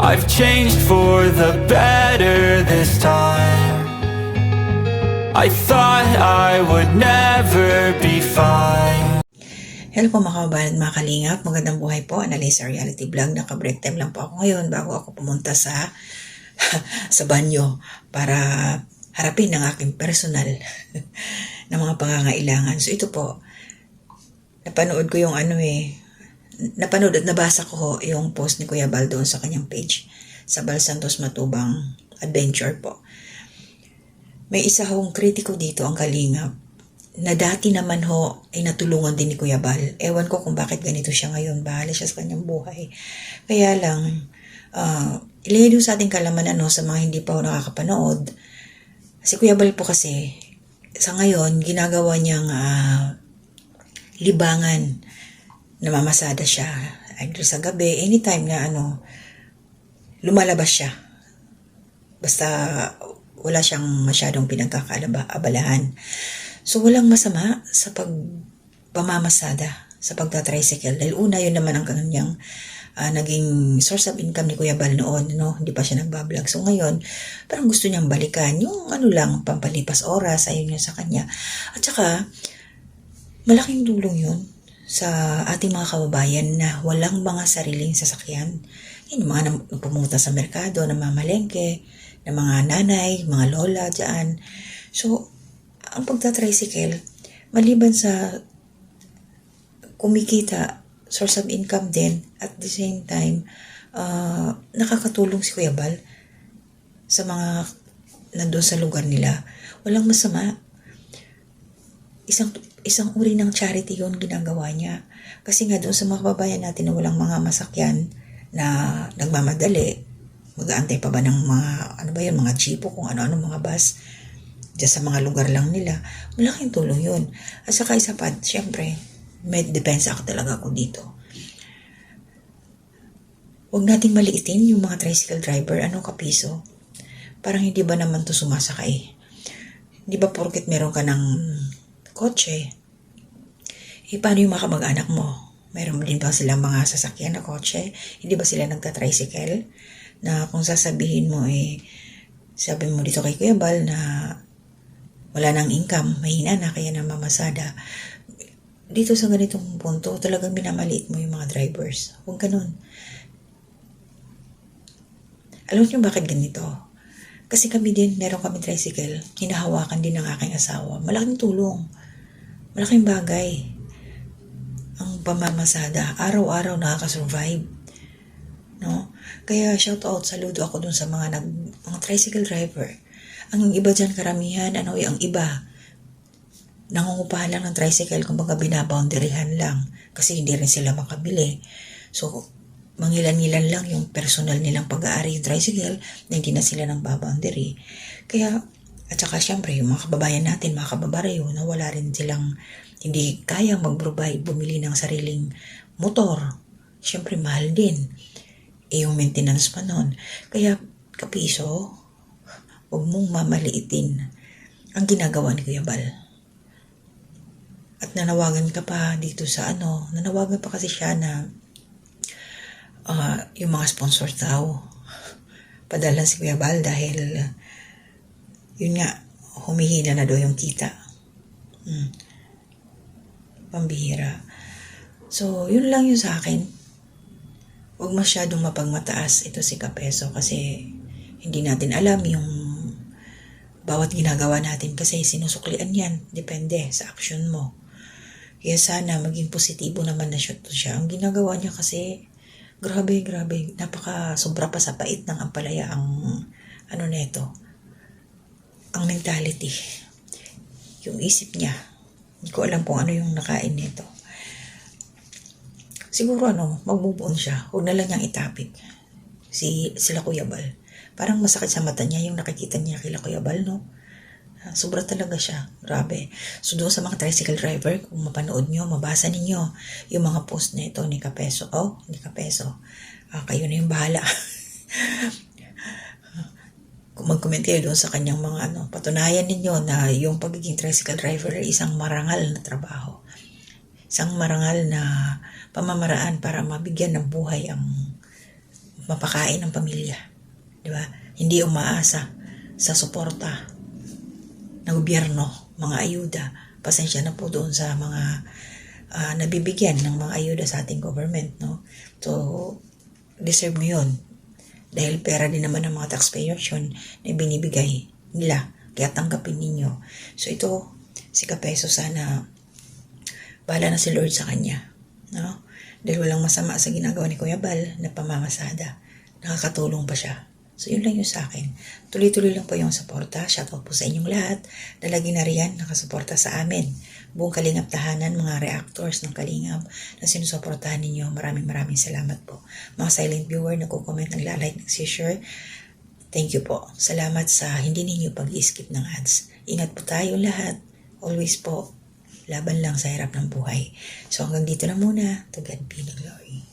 I've changed for the better this time. I thought I would never be fine. Hello po mga kababayan at mga kalingap, magandang buhay po. Analisa Reality Vlog, naka-break time lang po ako ngayon bago ako pumunta sa sa banyo para harapin ang aking personal na mga pangangailangan. So ito po, napanood ko yung napanood at nabasa ko yung post ni Kuya Bal doon sa kanyang page sa Bal Santos Matubang Adventure po. May isa hong kritiko dito ang kalingap na dati naman ho ay natulungan din ni Kuya Bal. Ewan ko kung bakit ganito siya ngayon. Bahala siya sa kanyang buhay. Kaya lang, ilihid sa ating kalaman sa mga hindi pa ho nakakapanood. Si Kuya Bal po kasi, sa ngayon, ginagawa niyang libangan. Namamasada siya. Either sa gabi, anytime na lumalabas siya. Basta wala siyang masyadong pinagkakaabalahan. So, walang masama sa pagpamamasada, sa pagtatricycle. Dahil una, yun naman ang kanyang naging source of income ni Kuya Bal noon. Hindi pa siya nagbablog. So, ngayon, parang gusto niyang balikan. Yung pampalipas oras, ayun yun sa kanya. At saka, malaking tulong yun sa ating mga kababayan na walang mga sariling sasakyan. Yan, yung mga pumunta sa merkado, namamalengke, ng mga nanay, mga lola dyan. So, ang pagtatricycle, maliban sa kumikita, source of income din, at the same time, nakakatulong si Kuya Bal sa mga nandun sa lugar nila. Walang masama. Isang uri ng charity yun ginagawa niya. Kasi nga doon sa mga kababayan natin na walang mga masakyan na nagmamadali, mag-aantay pa ba ng mga, mga jeepo, kung ano-ano mga bus, dyan sa mga lugar lang nila, malaking tulong yun. At saka isa pa, syempre, may depensa talaga ako dito. Huwag nating maliitin yung mga tricycle driver, kapiso. Parang hindi ba naman to sumasakay? Hindi ba porket meron ka ng kotse, paano yung mga kamag-anak mo? Meron din ba silang mga sasakyan na kotse? Hindi ba sila nagta-tricycle? Na kung sasabihin mo sabi mo dito kay Kuya Bal na wala nang income, mahina na kaya namamasada. Dito sa ganitong punto, talagang minamaliit mo yung mga drivers. Huwag ganun. Alam niyo bakit ganito? Kasi kami din, meron kami tricycle, hinahawakan din ng aking asawa. Malaking tulong. Malaking bagay. Ang pamamasada, araw-araw nakaka-survive. No? Kaya shout out, saludo ako dun sa mga tricycle driver. Ang iba dyan karamihan, ang iba, nangungupahan lang ng tricycle, kumbaga binaboundaryhan lang. Kasi hindi rin sila makabili. So, mangilan-ngilan lang yung personal nilang pag-aari yung tricycle na hindi na sila ng baboundary. Kaya, at saka syempre, yung mga kababayan natin, mga kababaryo, na wala rin silang, hindi kayang mag-provide, bumili ng sariling motor. Syempre, mahal din. Yung maintenance pa nun. Kaya, kapiso, huwag mong mamaliitin ang ginagawa ni Kuya Bal. At nanawagan ka pa dito sa nanawagan pa kasi siya na yung mga sponsor daw padala si Kuya Bal dahil yun nga, humihina na daw yung kita. Pambihira. So, yun lang yun sa akin. Huwag masyadong mapagmataas ito si Kapeso kasi hindi natin alam yung bawat ginagawa natin kasi sinusuklian yan. Depende sa action mo. Kaya sana maging positibo naman na siya. Ang ginagawa niya kasi grabe. Sobra pa sa pait ng ampalaya ang neto. Ang mentality. Yung isip niya. Hindi ko alam kung ano yung nakain nito. Siguro mag-move on siya. Huwag na lang niyang itapik. Sila Kuya Bal. Parang masakit sa mata niya yung nakikita niya kila Kuya Bal, no? Sobra talaga siya. Grabe. So doon sa mga tricycle driver, kung mapanood nyo, mabasa ninyo yung mga post na ito ni Kapeso. Ni Kapeso. Kayo na yung bahala. Kung mag-comment kayo doon sa kanyang mga patunayan ninyo na yung pagiging tricycle driver ay isang marangal na trabaho. Isang marangal na pamamaraan para mabigyan ng buhay ang mapakain ng pamilya. Di ba? Hindi umaasa sa suporta ng gobyerno, mga ayuda. Pasensya na po doon sa mga nabibigyan ng mga ayuda sa ating government, no? So, deserve mo yun. Dahil pera din naman ng mga taxpayers yun na binibigay nila. Kaya tanggapin ninyo. So, ito, si Kapeso, sana bahala na si Lord sa kanya, no? Dahil walang masama sa ginagawa ni Kuya Bal na pamamasada. Nakakatulong pa siya. So, yun lang yung sa akin. Tuloy-tuloy lang po yung suporta. Shoutout po sa inyong lahat na lagi na riyan nakasuporta sa amin. Buong Kalingap tahanan, mga reactors ng Kalingap na sinusuportahan ninyo. Maraming salamat po. Mga silent viewer, nagko-comment, naglalike, nagsishare. Thank you po. Salamat sa hindi ninyo pag-skip ng ads. Ingat po tayo lahat. Always po, laban lang sa hirap ng buhay. So hanggang dito na muna. To God be the glory.